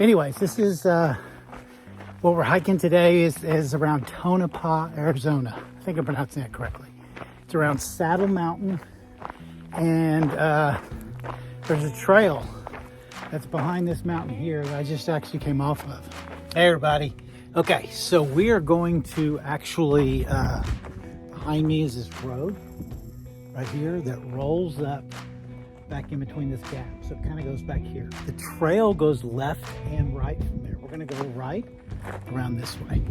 anyways, this is what we're hiking today is around Tonopah, Arizona. I think I'm pronouncing that correctly. It's around Saddle Mountain, and there's a trail that's behind this mountain here that I just actually came off of. Hey everybody. Okay, so we are going to actually, behind me is this road right here that rolls up back in between this gap. So it kind of goes back here. The trail goes left and right from there. We're gonna go right around this way.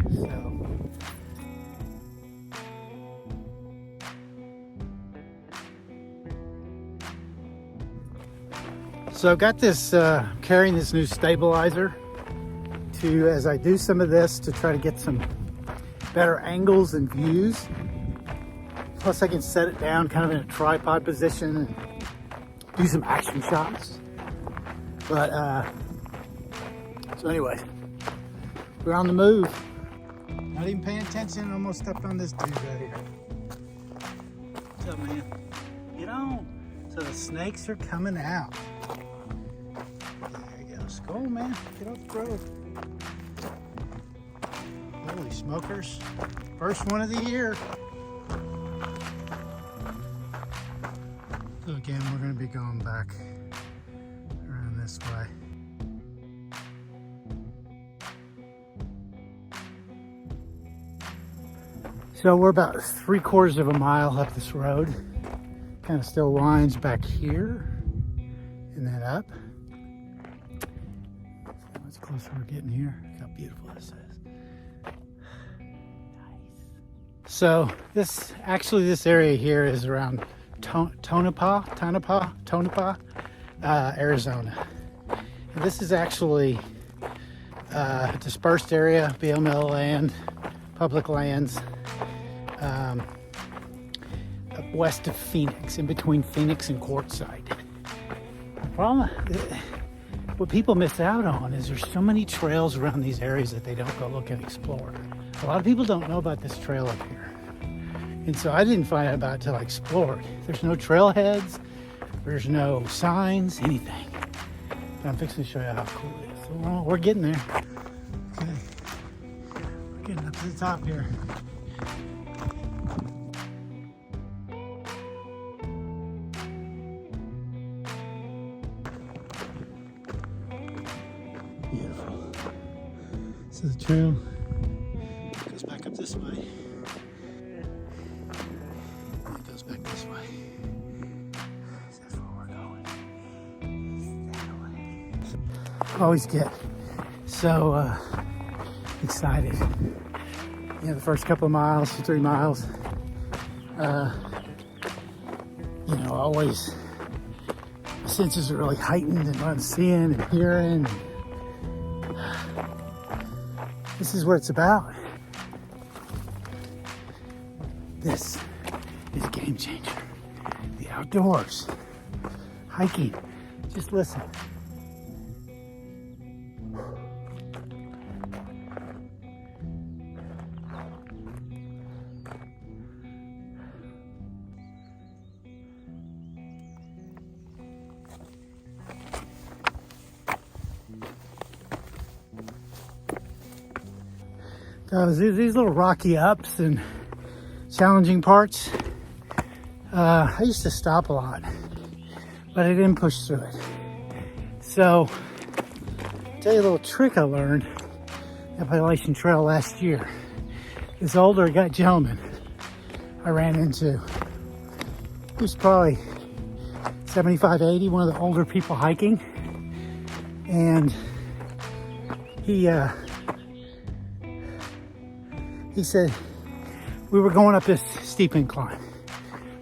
So I've got this, carrying this new stabilizer to, as I do some of this, to try to get some better angles and views. Plus I can set it down kind of in a tripod position and do some action shots. But, so anyway, we're on the move. Not even paying attention, almost stepped on this dude right here. What's up, man? Get on. So the snakes are coming out. There you go. Go on, man. Get off the road. Holy smokers. First one of the year. So again, we're going to be going back around this way. So we're about 3/4 of a mile up this road. Kind of still winds back here and then up. See how much closer we're getting here. Look how beautiful this is. Nice. So this area here is around Tonopah, Arizona. And this is actually a dispersed area, BLM land, public lands, up west of Phoenix, in between Phoenix and Quartzsite. The problem, what people miss out on is there's so many trails around these areas that they don't go look and explore. A lot of people don't know about this trail up here. And so I didn't find out about it till I explored. There's no trailheads, there's no signs, anything. But I'm fixing to show you how cool it is. So we're getting there. Okay, we're getting up to the top here. Beautiful. So the trail goes back up this way. Always get so excited. You know, the first couple of miles, 3 miles, you know, always my senses are really heightened and what I'm seeing and hearing. This is what it's about. This is a game changer. The outdoors, hiking, just listen. These little rocky ups and challenging parts, I used to stop a lot, but I didn't push through it. So, I'll tell you a little trick I learned at Appalachian Trail last year. This older gentleman I ran into, he was probably 75, 80, one of the older people hiking, and he said, we were going up this steep incline,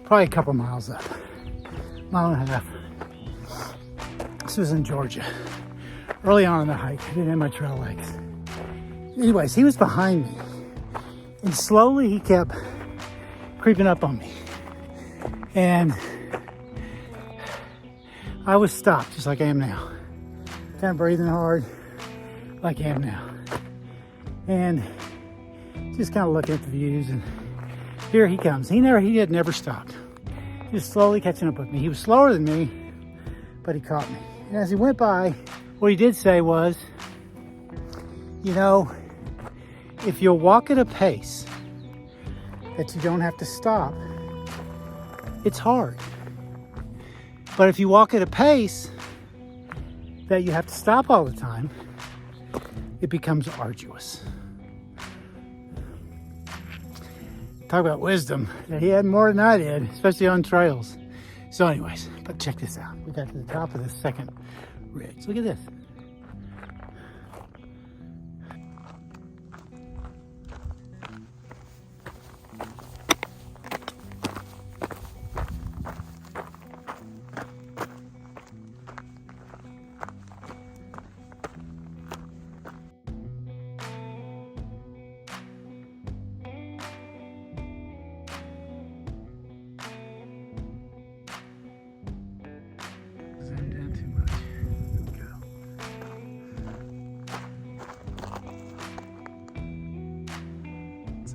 probably a couple miles up, mile and a half. This was in Georgia, early on in the hike. I didn't have my trail legs. Anyways, he was behind me, and slowly he kept creeping up on me. And I was stopped, just like I am now. Kind of breathing hard, like I am now. And just kind of looking at the views, and here he comes. He had never stopped. He was slowly catching up with me. He was slower than me, but he caught me. And as he went by, what he did say was, You know, if you'll walk at a pace that you don't have to stop, it's hard. But if you walk at a pace that you have to stop all the time, it becomes arduous. Talk about wisdom. He had more than I did, especially on trails. So anyways, but check this out. We got to the top of the second ridge. Look at this.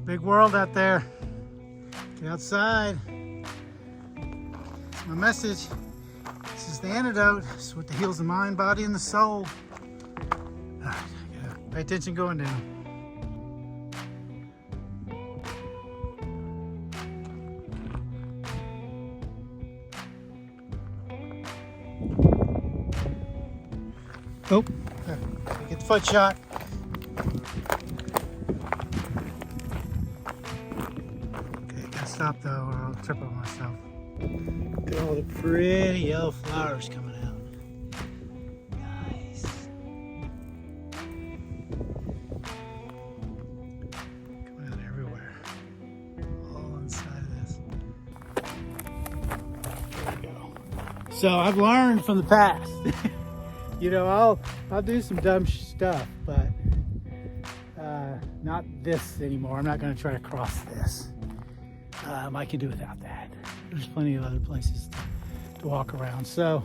Big world out there. Get outside. It's my message. This is the antidote. It's what heals the mind, body, and the soul. All right, pay attention going down. Oh, get the foot shot. Stop though, or I'll trip over myself. Look at all the pretty yellow flowers coming out. Nice. Coming out everywhere. All inside of this. There we go. So I've learned from the past. You know, I'll do some dumb stuff, but not this anymore. I'm not going to try to cross this. I can do without that. There's plenty of other places to walk around. So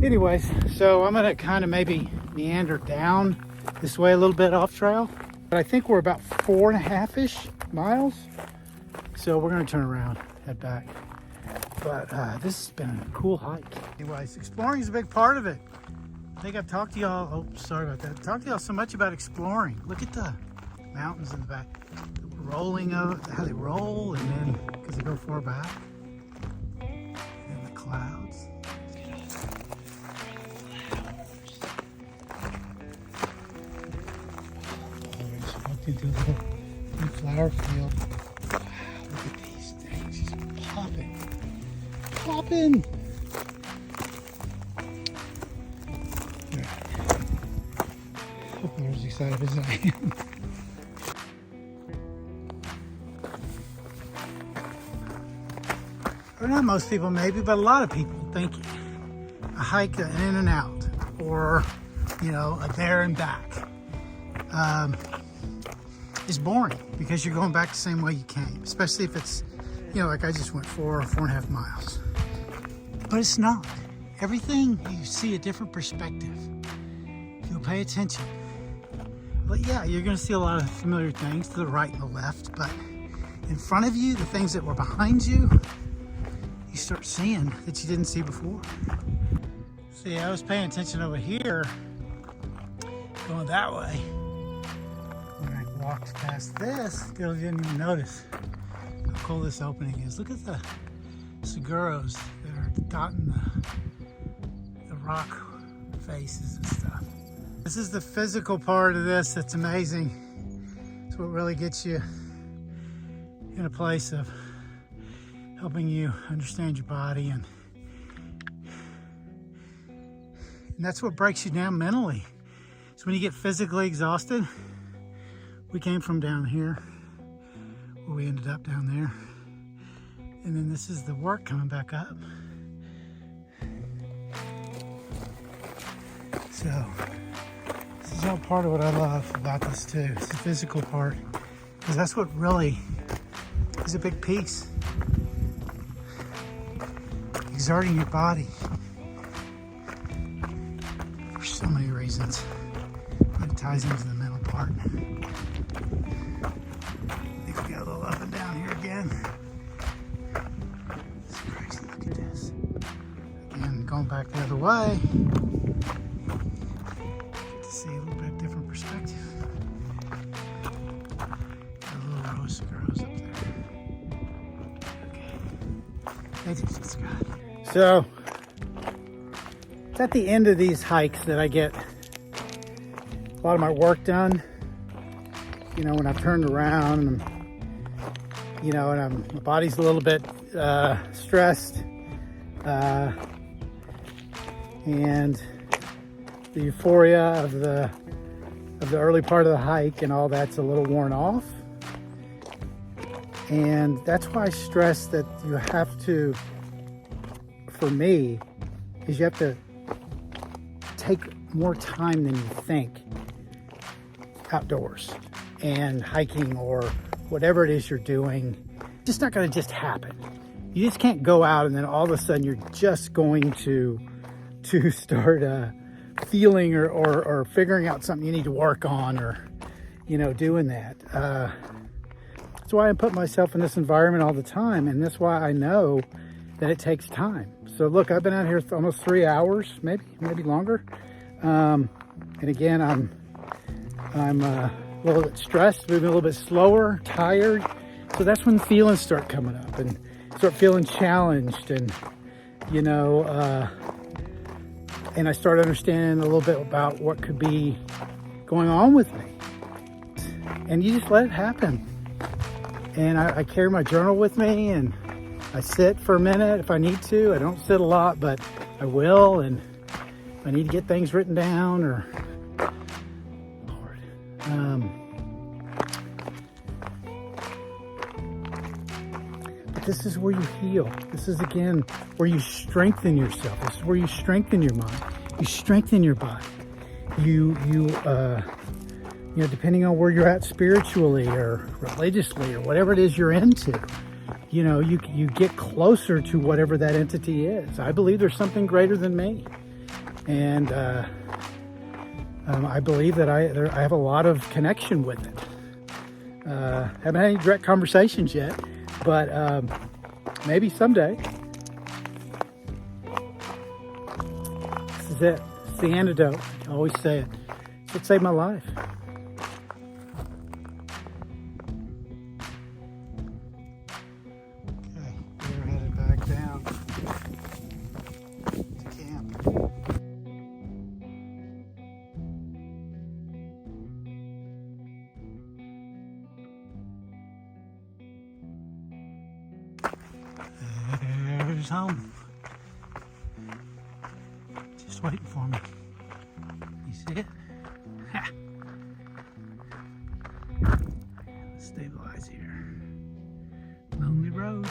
anyways, so I'm gonna kind of maybe meander down this way a little bit off trail. But I think we're about 4.5-ish miles. So we're gonna turn around, head back. But this has been a cool hike. Anyways, exploring is a big part of it. I think I've talked to y'all, oh, sorry about that. Talked to y'all so much about exploring. Look at the mountains in the back. Rolling out, how they roll, and then because they go far back, and then the clouds. Look at all the flowers. I just walked into a little flower field. Wow, look at these things just popping, popping. Hope they're as excited as I am. Or not most people maybe, but a lot of people think a hike an in and out, or, you know, a there and back is boring because you're going back the same way you came, especially if it's, you know, like I just went 4 or 4.5 miles. But it's not. Everything, you see a different perspective. You'll pay attention. But yeah, you're gonna see a lot of familiar things to the right and the left, but in front of you, the things that were behind you, you start seeing that you didn't see before. See, I was paying attention over here, going that way. When I walked past this, I didn't even notice how cool this opening is. Look at the seguros that are dotting the rock faces and stuff. This is the physical part of this that's amazing. It's what really gets you in a place of helping you understand your body, and that's what breaks you down mentally. So when you get physically exhausted, we came from down here, where we ended up down there, and then this is the work coming back up. So this is all part of what I love about this too. It's the physical part, because that's what really is a big piece. Exerting your body for so many reasons, but it ties into the mental part. I think we got a little up and down here again. It's crazy, look at this. Again, going back the other way, get to see a little bit So it's at the end of these hikes that I get a lot of my work done. You know, when I've turned around and my body's a little bit stressed, and the euphoria of the early part of the hike and all that's a little worn off. And that's why I stress that you have to, for me, is you have to take more time than you think outdoors and hiking or whatever it is you're doing. It's just not going to just happen. You just can't go out and then all of a sudden you're just going to start feeling or figuring out something you need to work on, or doing that. That's why I put myself in this environment all the time, and that's why I know that it takes time. So look, I've been out here almost 3 hours, maybe longer. And again, I'm a little bit stressed, moving a little bit slower, tired. So that's when feelings start coming up and start feeling challenged, and and I start understanding a little bit about what could be going on with me. And you just let it happen. And I carry my journal with me, and I sit for a minute if I need to. I don't sit a lot, but I will. And if I need to get things written down, or Lord, but this is where you heal. This is, again, where you strengthen yourself. This is where you strengthen your mind. You strengthen your body. You depending on where you're at spiritually or religiously or whatever it is you're into, you get closer to whatever that entity is. I believe there's something greater than me. And I believe that I have a lot of connection with it. Haven't had any direct conversations yet, but maybe someday. This is it. It's the antidote. I always say it. It saved my life. Down to camp. There's home. Just waiting for me. You see it? Ha. Let's stabilize here. Lonely road.